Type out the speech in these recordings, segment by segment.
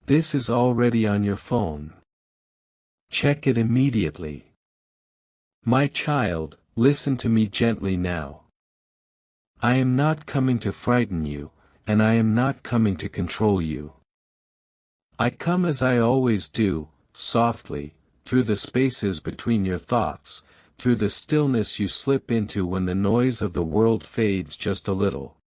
This is already on your phone. Check it immediately. My child, listen to me gently now. I am not coming to frighten you, and I am not coming to control you. I come as I always do, softly, through the spaces between your thoughts, through the stillness you slip into when the noise of the world fades just a little.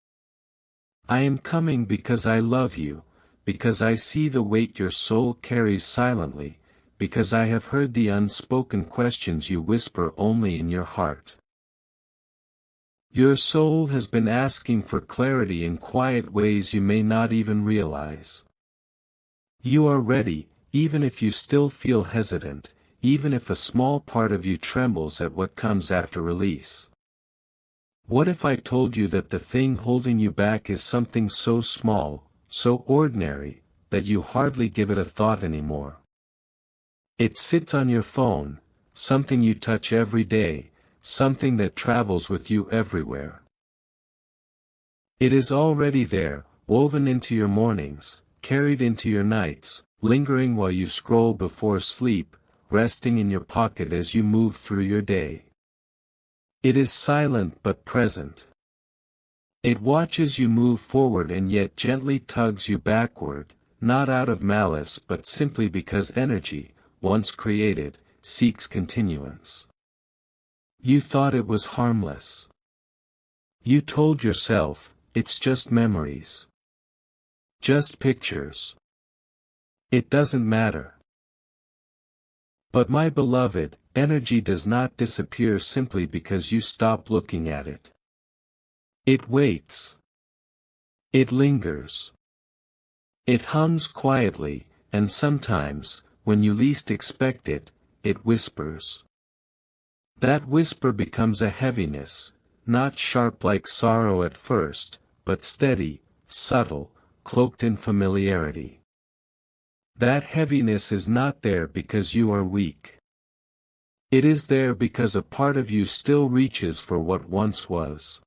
I am coming because I love you, because I see the weight your soul carries silently, because I have heard the unspoken questions you whisper only in your heart. Your soul has been asking for clarity in quiet ways you may not even realize. You are ready, even if you still feel hesitant, even if a small part of you trembles at what comes after release. What if I told you that the thing holding you back is something so small, so ordinary, that you hardly give it a thought anymore? It sits on your phone, something you touch every day, something that travels with you everywhere. It is already there, woven into your mornings, carried into your nights, lingering while you scroll before sleep, resting in your pocket as you move through your day. It is silent but present. It watches you move forward and yet gently tugs you backward, not out of malice but simply because energy, once created, seeks continuance. You thought it was harmless. You told yourself, it's just memories. Just pictures. It doesn't matter. But my beloved, energy does not disappear simply because you stop looking at it. It waits. It lingers. It hums quietly, and sometimes, when you least expect it, it whispers. That whisper becomes a heaviness, not sharp like sorrow at first, but steady, subtle, cloaked in familiarity. That heaviness is not there because you are weak. It is there because a part of you still reaches for what once was.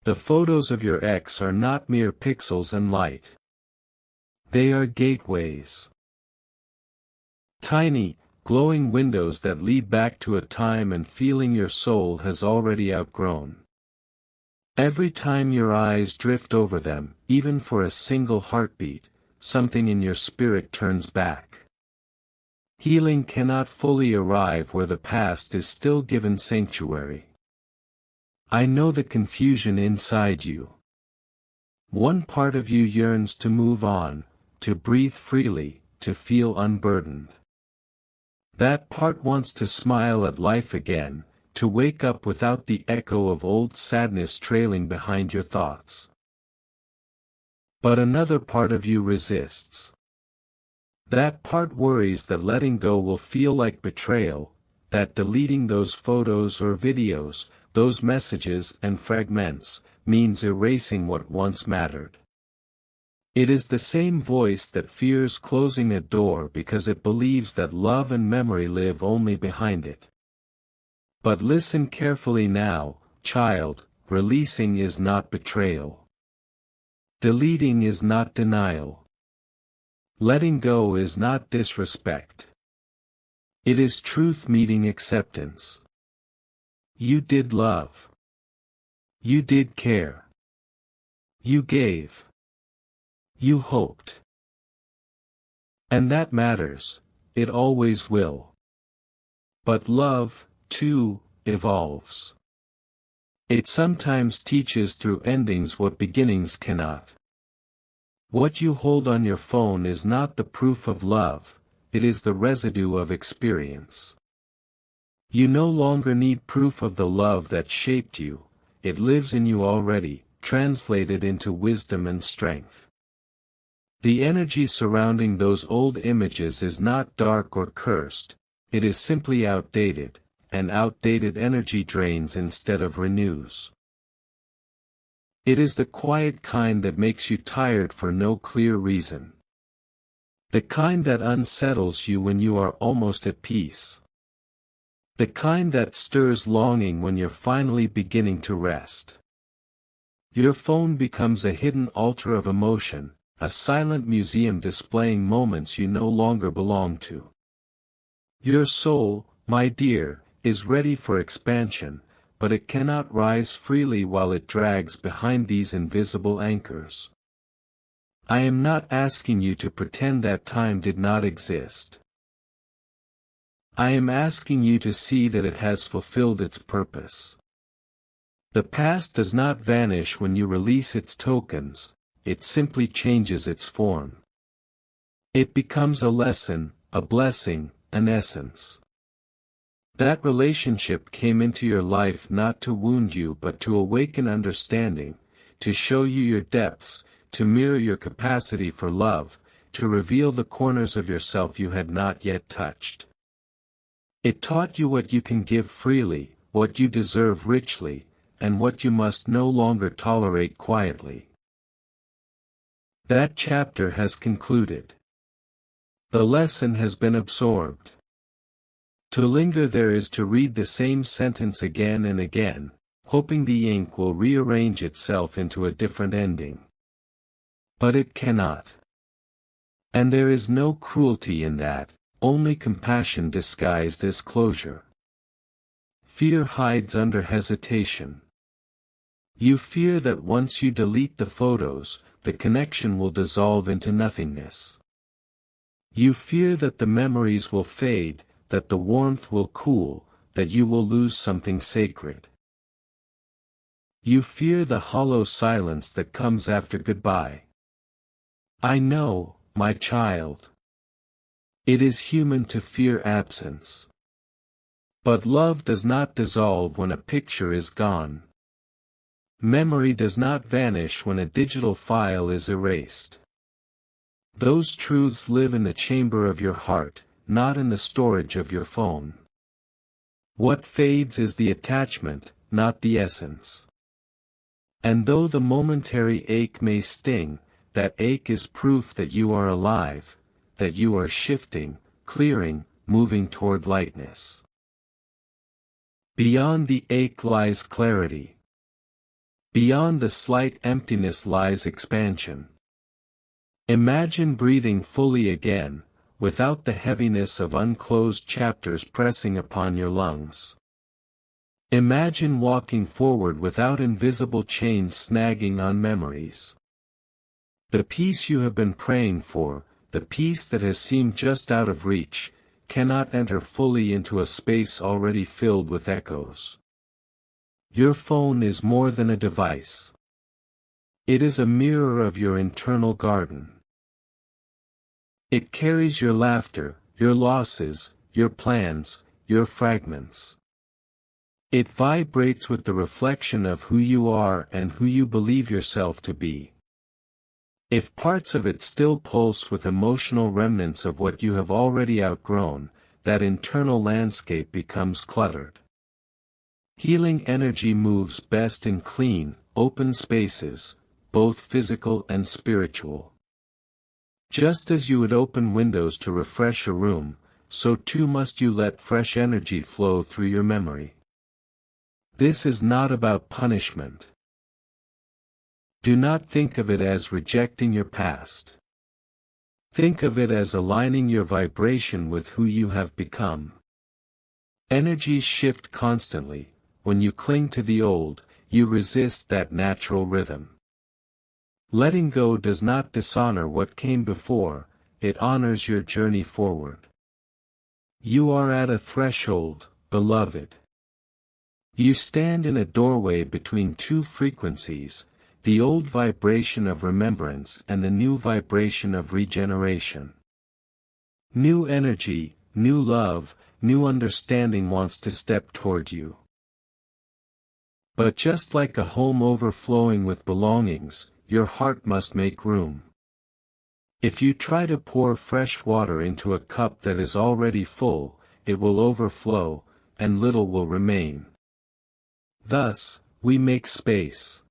The photos of your ex are not mere pixels and light. They are gateways. Tiny, glowing windows that lead back to a time and feeling your soul has already outgrown. Every time your eyes drift over them, even for a single heartbeat, something in your spirit turns back. Healing cannot fully arrive where the past is still given sanctuary. I know the confusion inside you. One part of you yearns to move on, to breathe freely, to feel unburdened. That part wants to smile at life again, to wake up without the echo of old sadness trailing behind your thoughts. But another part of you resists. That part worries that letting go will feel like betrayal, that deleting those photos or videos, those messages and fragments, means erasing what once mattered. It is the same voice that fears closing a door because it believes that love and memory live only behind it. But listen carefully now, child, releasing is not betrayal. Deleting is not denial. Letting go is not disrespect. It is truth meeting acceptance. You did love. You did care. You gave. You hoped. And that matters, it always will. But love, too, evolves. It sometimes teaches through endings what beginnings cannot. What you hold on your phone is not the proof of love, it is the residue of experience. You no longer need proof of the love that shaped you, it lives in you already, translated into wisdom and strength. The energy surrounding those old images is not dark or cursed, it is simply outdated, and outdated energy drains instead of renews. It is the quiet kind that makes you tired for no clear reason. The kind that unsettles you when you are almost at peace. The kind that stirs longing when you're finally beginning to rest. Your phone becomes a hidden altar of emotion, a silent museum displaying moments you no longer belong to. Your soul, my dear, is ready for expansion, but it cannot rise freely while it drags behind these invisible anchors. I am not asking you to pretend that time did not exist. I am asking you to see that it has fulfilled its purpose. The past does not vanish when you release its tokens, it simply changes its form. It becomes a lesson, a blessing, an essence. That relationship came into your life not to wound you but to awaken understanding, to show you your depths, to mirror your capacity for love, to reveal the corners of yourself you had not yet touched. It taught you what you can give freely, what you deserve richly, and what you must no longer tolerate quietly. That chapter has concluded. The lesson has been absorbed. To linger there is to read the same sentence again and again, hoping the ink will rearrange itself into a different ending. But it cannot. And there is no cruelty in that, only compassion disguised as closure. Fear hides under hesitation. You fear that once you delete the photos, the connection will dissolve into nothingness. You fear that the memories will fade, that the warmth will cool, that you will lose something sacred. You fear the hollow silence that comes after goodbye. I know, my child. It is human to fear absence. But love does not dissolve when a picture is gone. Memory does not vanish when a digital file is erased. Those truths live in the chamber of your heart, not in the storage of your phone. What fades is the attachment, not the essence. And though the momentary ache may sting, that ache is proof that you are alive, that you are shifting, clearing, moving toward lightness. Beyond the ache lies clarity. Beyond the slight emptiness lies expansion. Imagine breathing fully again, without the heaviness of unclosed chapters pressing upon your lungs. Imagine walking forward without invisible chains snagging on memories. The peace you have been praying for, the peace that has seemed just out of reach, cannot enter fully into a space already filled with echoes. Your phone is more than a device. It is a mirror of your internal garden. It carries your laughter, your losses, your plans, your fragments. It vibrates with the reflection of who you are and who you believe yourself to be. If parts of it still pulse with emotional remnants of what you have already outgrown, that internal landscape becomes cluttered. Healing energy moves best in clean, open spaces, both physical and spiritual. Just as you would open windows to refresh a room, so too must you let fresh energy flow through your memory. This is not about punishment. Do not think of it as rejecting your past. Think of it as aligning your vibration with who you have become. Energies shift constantly. When you cling to the old, you resist that natural rhythm. Letting go does not dishonor what came before, it honors your journey forward. You are at a threshold, beloved. You stand in a doorway between two frequencies, the old vibration of remembrance and the new vibration of regeneration. New energy, new love, new understanding wants to step toward you. But just like a home overflowing with belongings, your heart must make room. If you try to pour fresh water into a cup that is already full, it will overflow, and little will remain. Thus, we make space.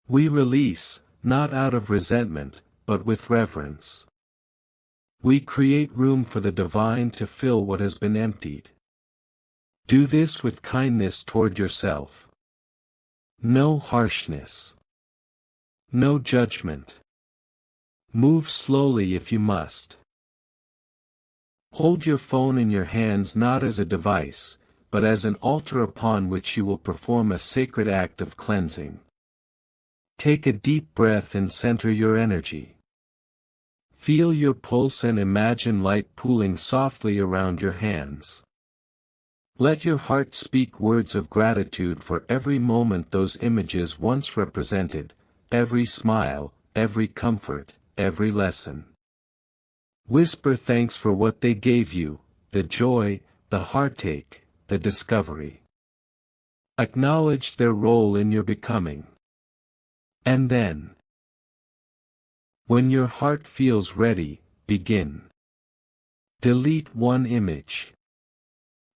We release, not out of resentment, but with reverence. We create room for the divine to fill what has been emptied. Do this with kindness toward yourself. No harshness. No judgment. Move slowly if you must. Hold your phone in your hands not as a device, but as an altar upon which you will perform a sacred act of cleansing. Take a deep breath and center your energy. Feel your pulse and imagine light pooling softly around your hands. Let your heart speak words of gratitude for every moment those images once represented, every smile, every comfort, every lesson. Whisper thanks for what they gave you, the joy, the heartache, the discovery. Acknowledge their role in your becoming. And then, when your heart feels ready, begin. Delete one image.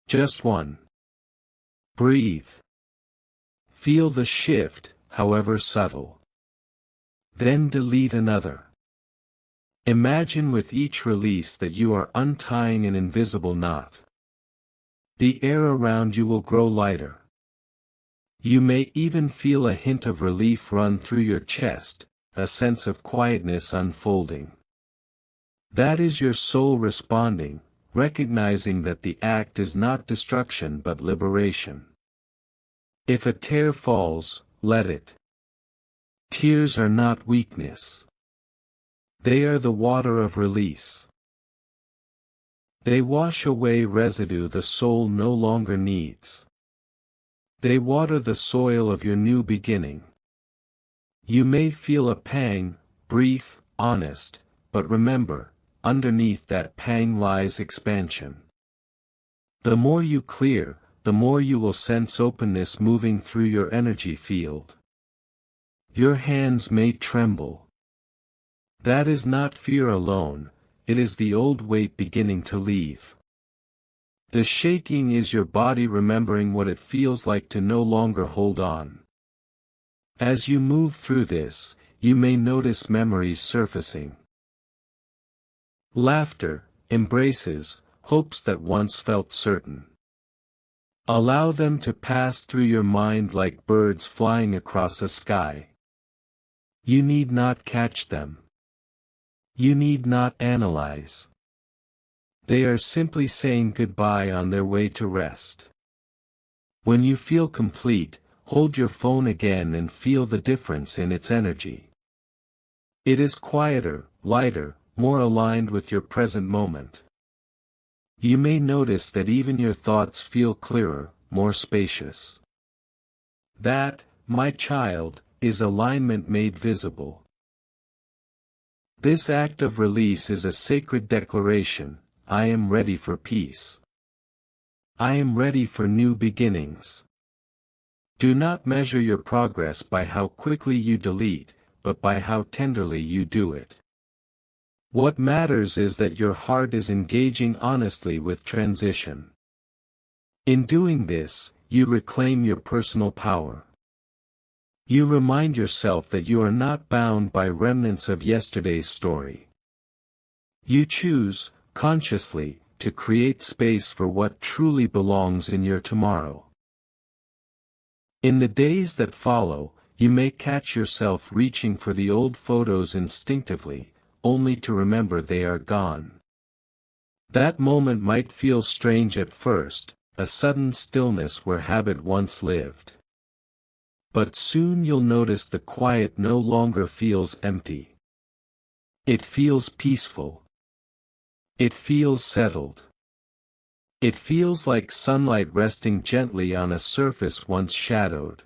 Just one. Breathe. Feel the shift, however subtle. Then delete another. Imagine with each release that you are untying an invisible knot. The air around you will grow lighter. You may even feel a hint of relief run through your chest, a sense of quietness unfolding. That is your soul responding, recognizing that the act is not destruction but liberation. If a tear falls, let it. Tears are not weakness. They are the water of release. They wash away residue the soul no longer needs. They water the soil of your new beginning. You may feel a pang, brief, honest, but remember, underneath that pang lies expansion. The more you clear, the more you will sense openness moving through your energy field. Your hands may tremble. That is not fear alone, it is the old weight beginning to leave. The shaking is your body remembering what it feels like to no longer hold on. As you move through this, you may notice memories surfacing. Laughter, embraces, hopes that once felt certain. Allow them to pass through your mind like birds flying across a sky. You need not catch them. You need not analyze. They are simply saying goodbye on their way to rest. When you feel complete, hold your phone again and feel the difference in its energy. It is quieter, lighter, more aligned with your present moment. You may notice that even your thoughts feel clearer, more spacious. That, my child, is alignment made visible. This act of release is a sacred declaration. I am ready for peace. I am ready for new beginnings. Do not measure your progress by how quickly you delete, but by how tenderly you do it. What matters is that your heart is engaging honestly with transition. In doing this, you reclaim your personal power. You remind yourself that you are not bound by remnants of yesterday's story. You choose, consciously, to create space for what truly belongs in your tomorrow. In the days that follow, you may catch yourself reaching for the old photos instinctively, only to remember they are gone. That moment might feel strange at first, a sudden stillness where habit once lived. But soon you'll notice the quiet no longer feels empty. It feels peaceful. It feels settled. It feels like sunlight resting gently on a surface once shadowed.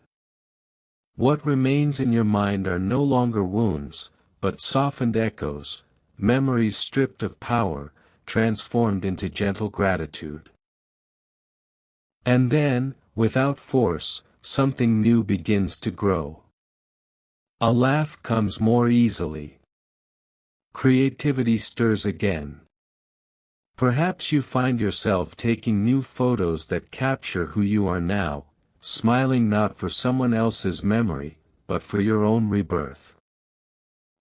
What remains in your mind are no longer wounds, but softened echoes, memories stripped of power, transformed into gentle gratitude. And then, without force, something new begins to grow. A laugh comes more easily. Creativity stirs again. Perhaps you find yourself taking new photos that capture who you are now, smiling not for someone else's memory, but for your own rebirth.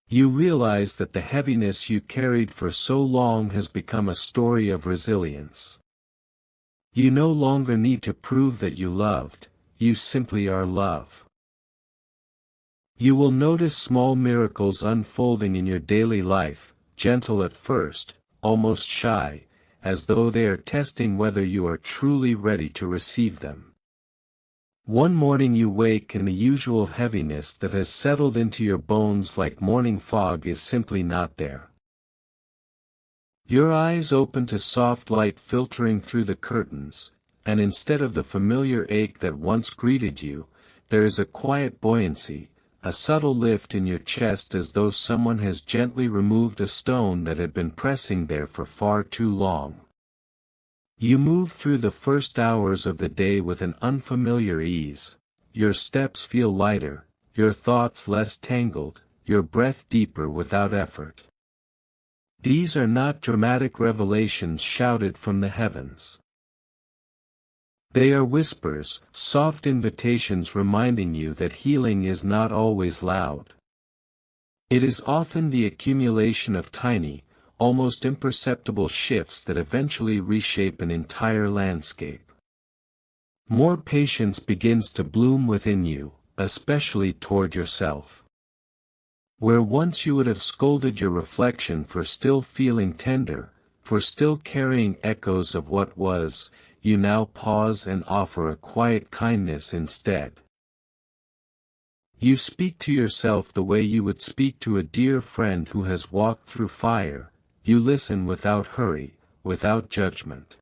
You realize that the heaviness you carried for so long has become a story of resilience. You no longer need to prove that you loved, you simply are love. You will notice small miracles unfolding in your daily life, gentle at first, almost shy, as though they are testing whether you are truly ready to receive them. One morning you wake and the usual heaviness that has settled into your bones like morning fog is simply not there. Your eyes open to soft light filtering through the curtains, and instead of the familiar ache that once greeted you, there is a quiet buoyancy, a subtle lift in your chest as though someone has gently removed a stone that had been pressing there for far too long. You move through the first hours of the day with an unfamiliar ease, your steps feel lighter, your thoughts less tangled, your breath deeper without effort. These are not dramatic revelations shouted from the heavens. They are whispers, soft invitations reminding you that healing is not always loud. It is often the accumulation of tiny, almost imperceptible shifts that eventually reshape an entire landscape. More patience begins to bloom within you, especially toward yourself. Where once you would have scolded your reflection for still feeling tender, for still carrying echoes of what was, you now pause and offer a quiet kindness instead. You speak to yourself the way you would speak to a dear friend who has walked through fire, you listen without hurry, without judgment.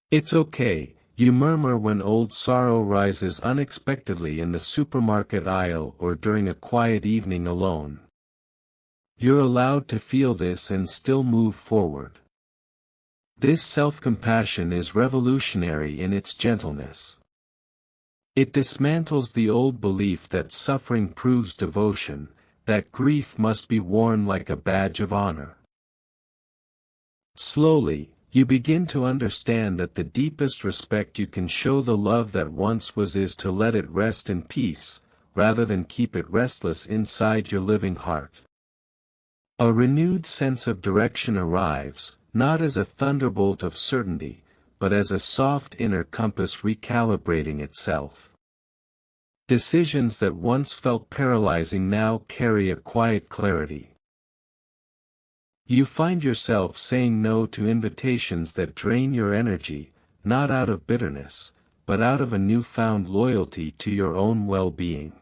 It's okay, you murmur when old sorrow rises unexpectedly in the supermarket aisle or during a quiet evening alone. You're allowed to feel this and still move forward. This self-compassion is revolutionary in its gentleness. It dismantles the old belief that suffering proves devotion, that grief must be worn like a badge of honor. Slowly, you begin to understand that the deepest respect you can show the love that once was is to let it rest in peace, rather than keep it restless inside your living heart. A renewed sense of direction arrives, not as a thunderbolt of certainty, but as a soft inner compass recalibrating itself. Decisions that once felt paralyzing now carry a quiet clarity. You find yourself saying no to invitations that drain your energy, not out of bitterness, but out of a newfound loyalty to your own well-being.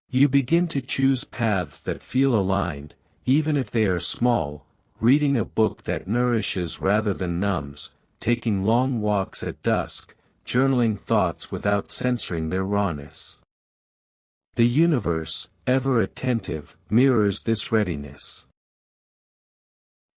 You begin to choose paths that feel aligned, even if they are small, reading a book that nourishes rather than numbs, taking long walks at dusk, journaling thoughts without censoring their rawness. The universe, ever attentive, mirrors this readiness.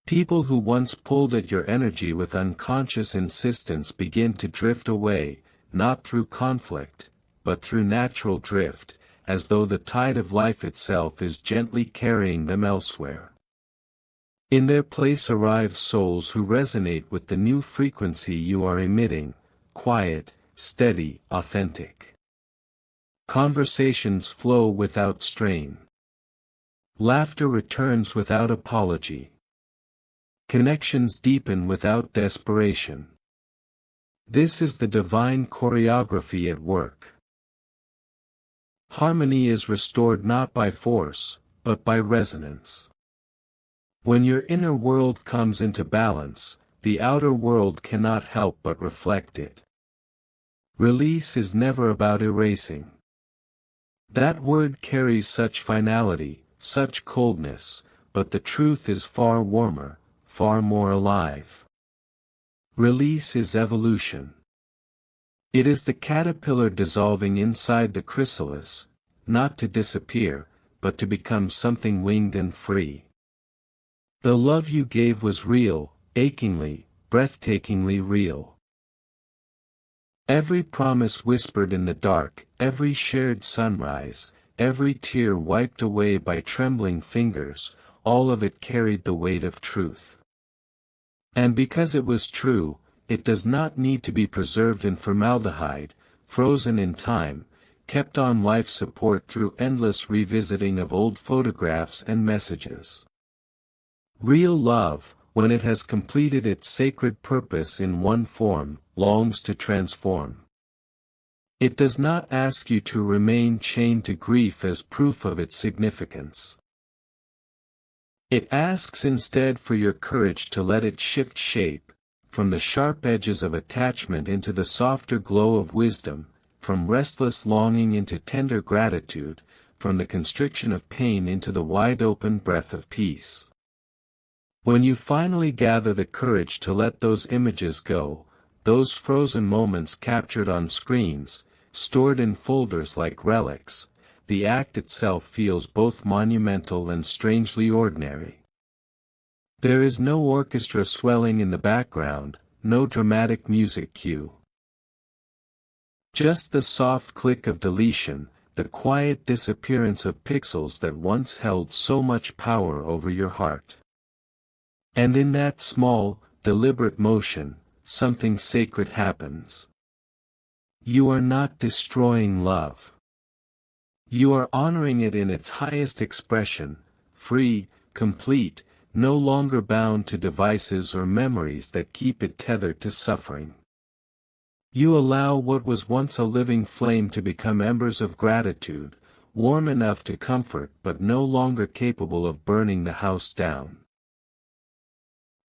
People who once pulled at your energy with unconscious insistence begin to drift away, not through conflict, but through natural drift, as though the tide of life itself is gently carrying them elsewhere. In their place arrive souls who resonate with the new frequency you are emitting, quiet, steady, authentic. Conversations flow without strain. Laughter returns without apology. Connections deepen without desperation. This is the divine choreography at work. Harmony is restored not by force, but by resonance. When your inner world comes into balance, the outer world cannot help but reflect it. Release is never about erasing. That word carries such finality, such coldness, but the truth is far warmer, far more alive. Release is evolution. It is the caterpillar dissolving inside the chrysalis, not to disappear, but to become something winged and free. The love you gave was real, achingly, breathtakingly real. Every promise whispered in the dark, every shared sunrise, every tear wiped away by trembling fingers, all of it carried the weight of truth. And because it was true, it does not need to be preserved in formaldehyde, frozen in time, kept on life support through endless revisiting of old photographs and messages. Real love, when it has completed its sacred purpose in one form, longs to transform. It does not ask you to remain chained to grief as proof of its significance. It asks instead for your courage to let it shift shape, from the sharp edges of attachment into the softer glow of wisdom, from restless longing into tender gratitude, from the constriction of pain into the wide-open breath of peace. When you finally gather the courage to let those images go, those frozen moments captured on screens, stored in folders like relics, the act itself feels both monumental and strangely ordinary. There is no orchestra swelling in the background, no dramatic music cue. Just the soft click of deletion, the quiet disappearance of pixels that once held so much power over your heart. And in that small, deliberate motion, something sacred happens. You are not destroying love. You are honoring it in its highest expression, free, complete, no longer bound to devices or memories that keep it tethered to suffering. You allow what was once a living flame to become embers of gratitude, warm enough to comfort but no longer capable of burning the house down.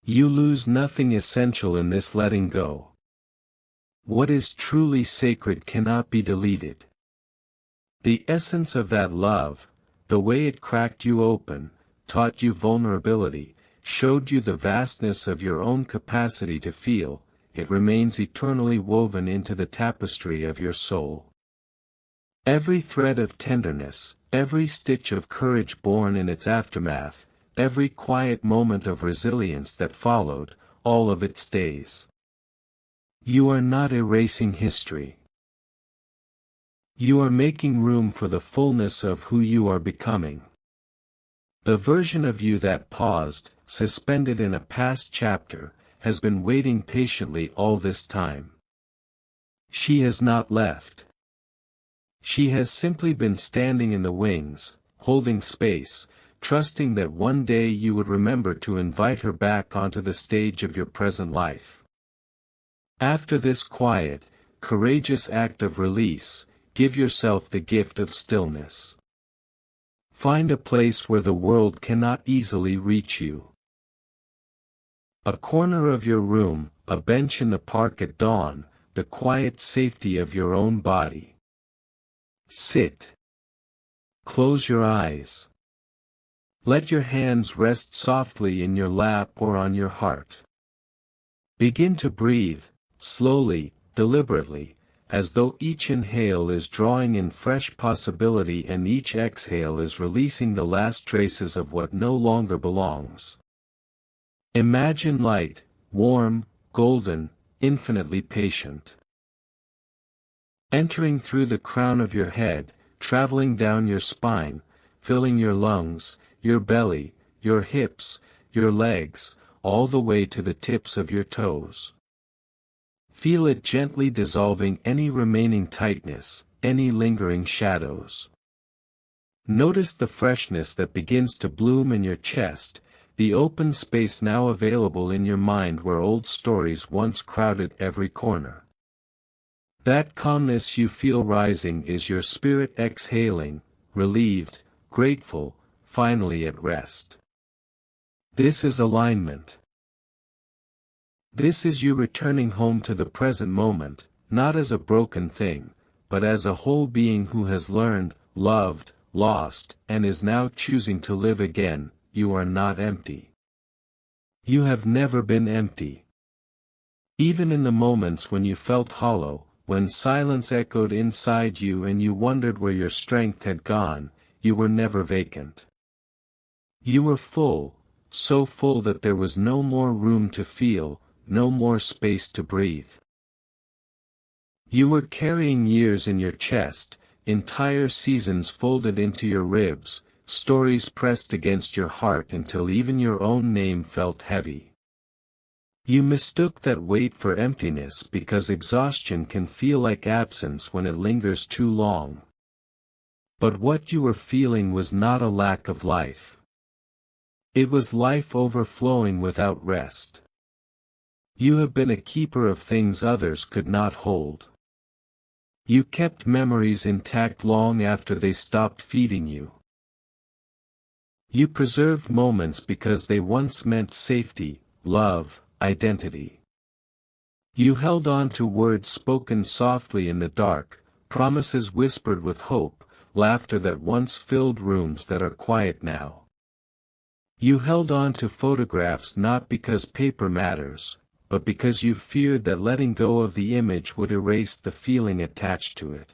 You lose nothing essential in this letting go. What is truly sacred cannot be deleted. The essence of that love, the way it cracked you open, taught you vulnerability, showed you the vastness of your own capacity to feel, it remains eternally woven into the tapestry of your soul. Every thread of tenderness, every stitch of courage born in its aftermath, every quiet moment of resilience that followed, all of it stays. You are not erasing history. You are making room for the fullness of who you are becoming. The version of you that paused, suspended in a past chapter, has been waiting patiently all this time. She has not left. She has simply been standing in the wings, holding space, trusting that one day you would remember to invite her back onto the stage of your present life. After this quiet, courageous act of release, give yourself the gift of stillness. Find a place where the world cannot easily reach you. A corner of your room, a bench in the park at dawn, the quiet safety of your own body. Sit. Close your eyes. Let your hands rest softly in your lap or on your heart. Begin to breathe, slowly, deliberately, as though each inhale is drawing in fresh possibility and each exhale is releasing the last traces of what no longer belongs. Imagine light, warm, golden, infinitely patient. Entering through the crown of your head, traveling down your spine, filling your lungs, your belly, your hips, your legs, all the way to the tips of your toes. Feel it gently dissolving any remaining tightness, any lingering shadows. Notice the freshness that begins to bloom in your chest, the open space now available in your mind where old stories once crowded every corner. That calmness you feel rising is your spirit exhaling, relieved, grateful, finally at rest. This is alignment. This is you returning home to the present moment, not as a broken thing, but as a whole being who has learned, loved, lost, and is now choosing to live again. You are not empty. You have never been empty. Even in the moments when you felt hollow, when silence echoed inside you and you wondered where your strength had gone, you were never vacant. You were full, so full that there was no more room to feel, no more space to breathe. You were carrying years in your chest, entire seasons folded into your ribs, stories pressed against your heart until even your own name felt heavy. You mistook that weight for emptiness because exhaustion can feel like absence when it lingers too long. But what you were feeling was not a lack of life. It was life overflowing without rest. You have been a keeper of things others could not hold. You kept memories intact long after they stopped feeding you. You preserved moments because they once meant safety, love, identity. You held on to words spoken softly in the dark, promises whispered with hope, laughter that once filled rooms that are quiet now. You held on to photographs not because paper matters, but because you feared that letting go of the image would erase the feeling attached to it.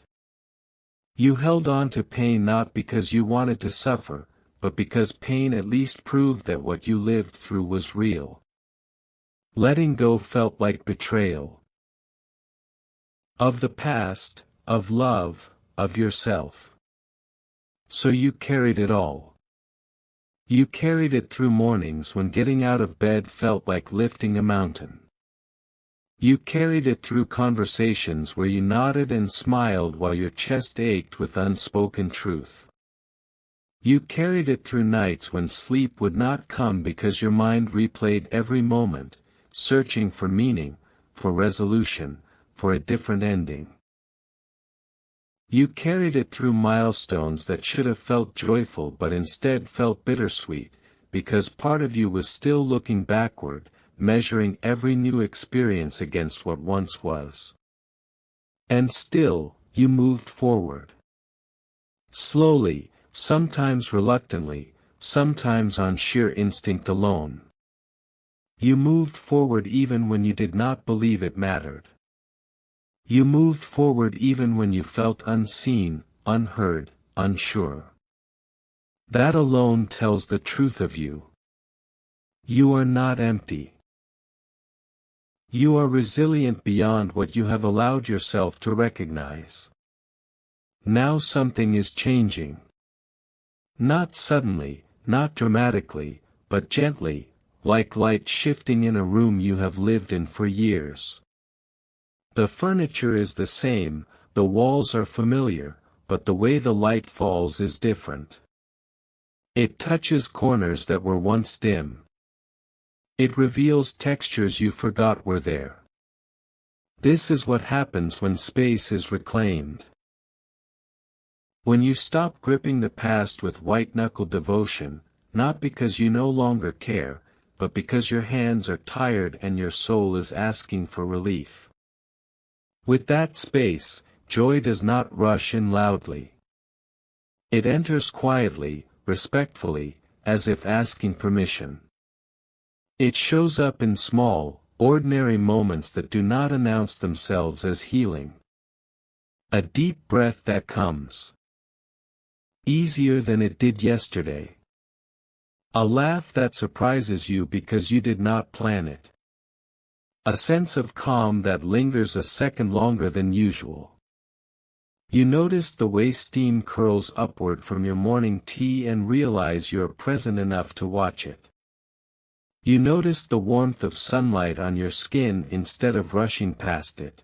You held on to pain not because you wanted to suffer, but because pain at least proved that what you lived through was real. Letting go felt like betrayal. Of the past, of love, of yourself. So you carried it all. You carried it through mornings when getting out of bed felt like lifting a mountain. You carried it through conversations where you nodded and smiled while your chest ached with unspoken truth. You carried it through nights when sleep would not come because your mind replayed every moment, searching for meaning, for resolution, for a different ending. You carried it through milestones that should have felt joyful but instead felt bittersweet, because part of you was still looking backward, measuring every new experience against what once was. And still, you moved forward. Slowly, sometimes reluctantly, sometimes on sheer instinct alone. You moved forward even when you did not believe it mattered. You moved forward even when you felt unseen, unheard, unsure. That alone tells the truth of you. You are not empty. You are resilient beyond what you have allowed yourself to recognize. Now something is changing. Not suddenly, not dramatically, but gently, like light shifting in a room you have lived in for years. The furniture is the same, the walls are familiar, but the way the light falls is different. It touches corners that were once dim. It reveals textures you forgot were there. This is what happens when space is reclaimed. When you stop gripping the past with white-knuckle devotion, not because you no longer care, but because your hands are tired and your soul is asking for relief. With that space, joy does not rush in loudly. It enters quietly, respectfully, as if asking permission. It shows up in small, ordinary moments that do not announce themselves as healing. A deep breath that comes easier than it did yesterday. A laugh that surprises you because you did not plan it. A sense of calm that lingers a second longer than usual. You notice the way steam curls upward from your morning tea and realize you are present enough to watch it. You notice the warmth of sunlight on your skin instead of rushing past it.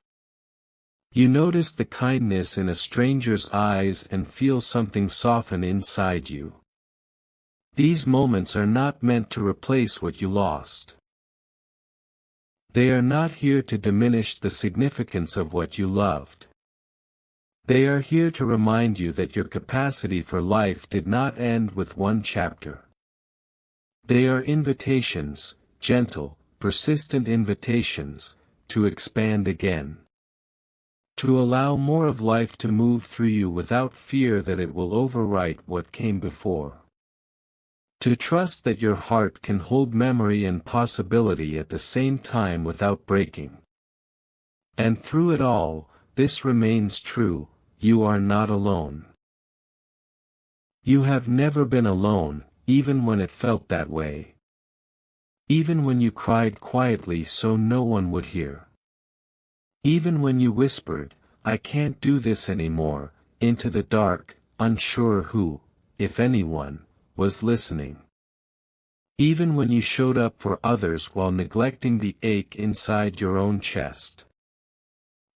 You notice the kindness in a stranger's eyes and feel something soften inside you. These moments are not meant to replace what you lost. They are not here to diminish the significance of what you loved. They are here to remind you that your capacity for life did not end with one chapter. They are invitations, gentle, persistent invitations, to expand again. To allow more of life to move through you without fear that it will overwrite what came before. To trust that your heart can hold memory and possibility at the same time without breaking. And through it all, this remains true, you are not alone. You have never been alone, even when it felt that way. Even when you cried quietly so no one would hear. Even when you whispered, "I can't do this anymore," into the dark, unsure who, if anyone, was listening. Even when you showed up for others while neglecting the ache inside your own chest.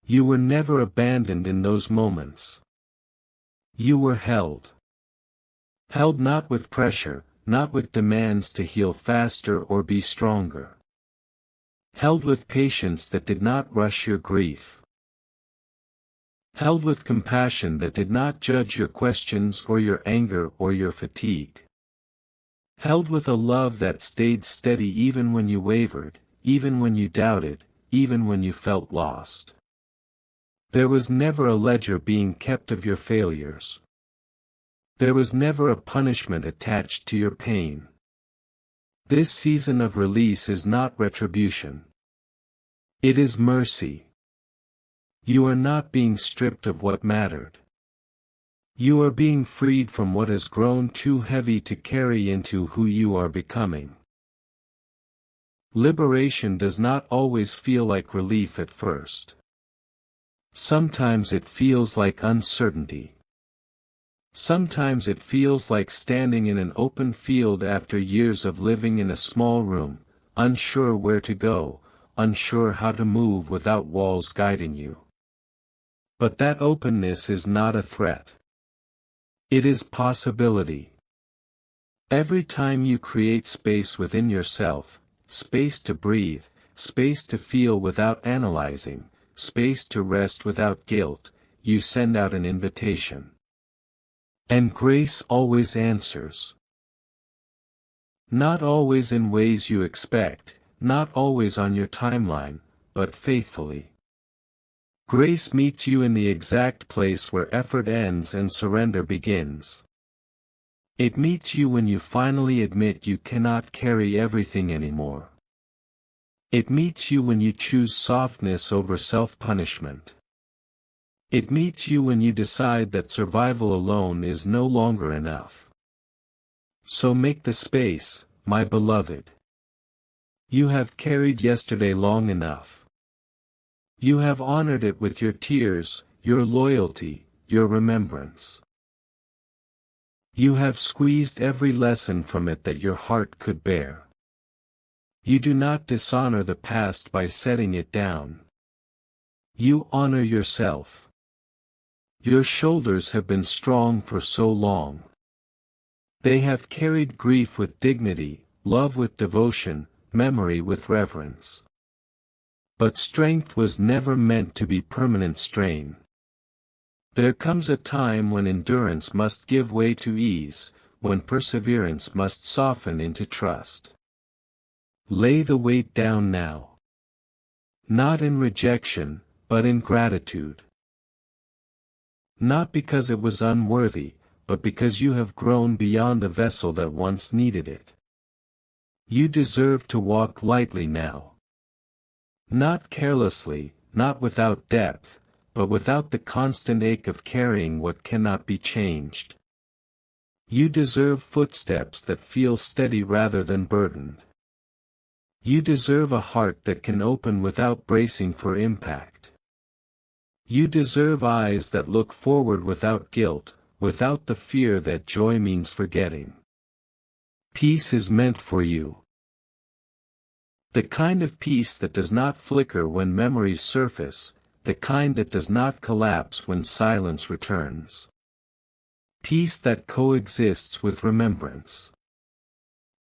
You were never abandoned in those moments. You were held. Held not with pressure, not with demands to heal faster or be stronger. Held with patience that did not rush your grief. Held with compassion that did not judge your questions or your anger or your fatigue. Held with a love that stayed steady even when you wavered, even when you doubted, even when you felt lost. There was never a ledger being kept of your failures. There was never a punishment attached to your pain. This season of release is not retribution. It is mercy. You are not being stripped of what mattered. You are being freed from what has grown too heavy to carry into who you are becoming. Liberation does not always feel like relief at first. Sometimes it feels like uncertainty. Sometimes it feels like standing in an open field after years of living in a small room, unsure where to go, unsure how to move without walls guiding you. But that openness is not a threat. It is possibility. Every time you create space within yourself, space to breathe, space to feel without analyzing, space to rest without guilt, you send out an invitation. And grace always answers. Not always in ways you expect, not always on your timeline, but faithfully. Grace meets you in the exact place where effort ends and surrender begins. It meets you when you finally admit you cannot carry everything anymore. It meets you when you choose softness over self-punishment. It meets you when you decide that survival alone is no longer enough. So make the space, my beloved. You have carried yesterday long enough. You have honored it with your tears, your loyalty, your remembrance. You have squeezed every lesson from it that your heart could bear. You do not dishonor the past by setting it down. You honor yourself. Your shoulders have been strong for so long. They have carried grief with dignity, love with devotion, memory with reverence. But strength was never meant to be permanent strain. There comes a time when endurance must give way to ease, when perseverance must soften into trust. Lay the weight down now. Not in rejection, but in gratitude. Not because it was unworthy, but because you have grown beyond the vessel that once needed it. You deserve to walk lightly now. Not carelessly, not without depth, but without the constant ache of carrying what cannot be changed. You deserve footsteps that feel steady rather than burdened. You deserve a heart that can open without bracing for impact. You deserve eyes that look forward without guilt, without the fear that joy means forgetting. Peace is meant for you. The kind of peace that does not flicker when memories surface, the kind that does not collapse when silence returns. Peace that coexists with remembrance.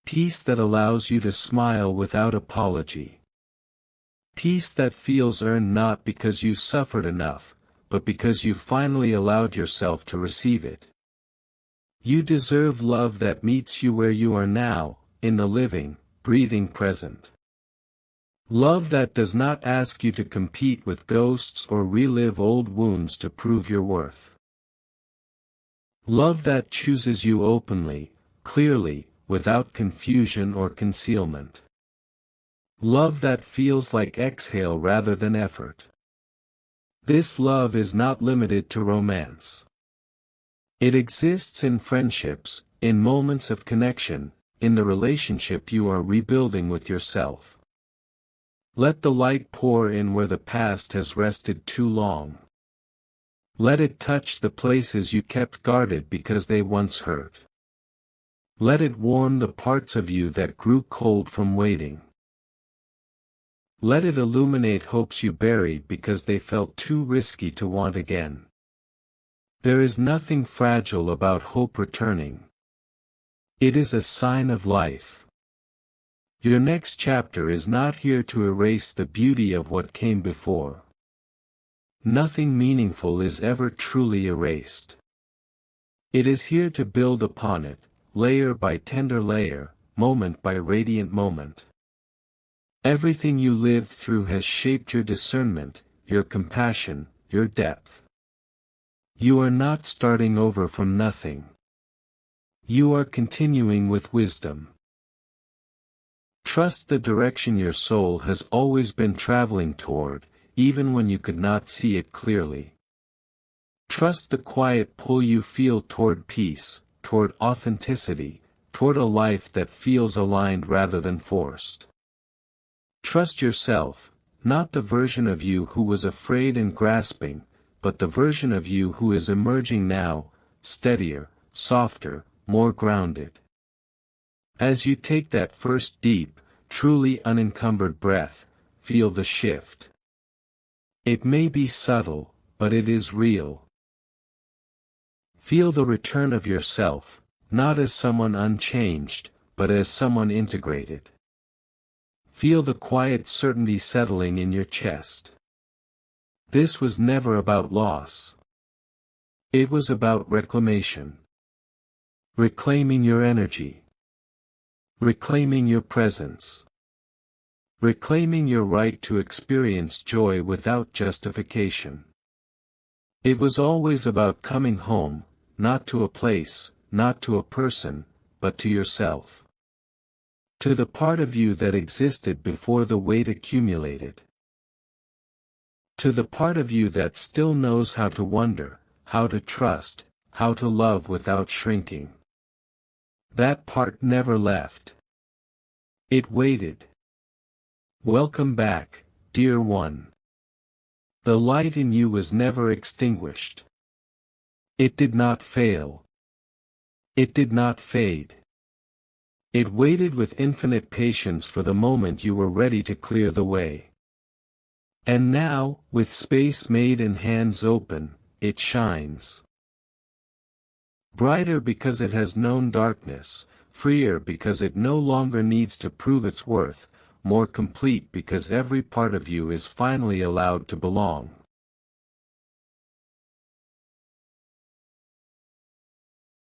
Peace that allows you to smile without apology. Peace that feels earned not because you suffered enough, but because you finally allowed yourself to receive it. You deserve love that meets you where you are now, in the living, breathing present. Love that does not ask you to compete with ghosts or relive old wounds to prove your worth. Love that chooses you openly, clearly, without confusion or concealment. Love that feels like exhale rather than effort. This love is not limited to romance. It exists in friendships, in moments of connection, in the relationship you are rebuilding with yourself. Let the light pour in where the past has rested too long. Let it touch the places you kept guarded because they once hurt. Let it warm the parts of you that grew cold from waiting. Let it illuminate hopes you buried because they felt too risky to want again. There is nothing fragile about hope returning. It is a sign of life. Your next chapter is not here to erase the beauty of what came before. Nothing meaningful is ever truly erased. It is here to build upon it, layer by tender layer, moment by radiant moment. Everything you lived through has shaped your discernment, your compassion, your depth. You are not starting over from nothing. You are continuing with wisdom. Trust the direction your soul has always been traveling toward, even when you could not see it clearly. Trust the quiet pull you feel toward peace, toward authenticity, toward a life that feels aligned rather than forced. Trust yourself, not the version of you who was afraid and grasping, but the version of you who is emerging now, steadier, softer, more grounded. As you take that first deep, truly unencumbered breath, feel the shift. It may be subtle, but it is real. Feel the return of yourself, not as someone unchanged, but as someone integrated. Feel the quiet certainty settling in your chest. This was never about loss. It was about reclamation. Reclaiming your energy. Reclaiming your presence. Reclaiming your right to experience joy without justification. It was always about coming home, not to a place, not to a person, but to yourself. To the part of you that existed before the weight accumulated. To the part of you that still knows how to wonder, how to trust, how to love without shrinking. That part never left. It waited. Welcome back, dear one. The light in you was never extinguished. It did not fail. It did not fade. It waited with infinite patience for the moment you were ready to clear the way. And now, with space made and hands open, it shines. Brighter because it has known darkness, freer because it no longer needs to prove its worth, more complete because every part of you is finally allowed to belong.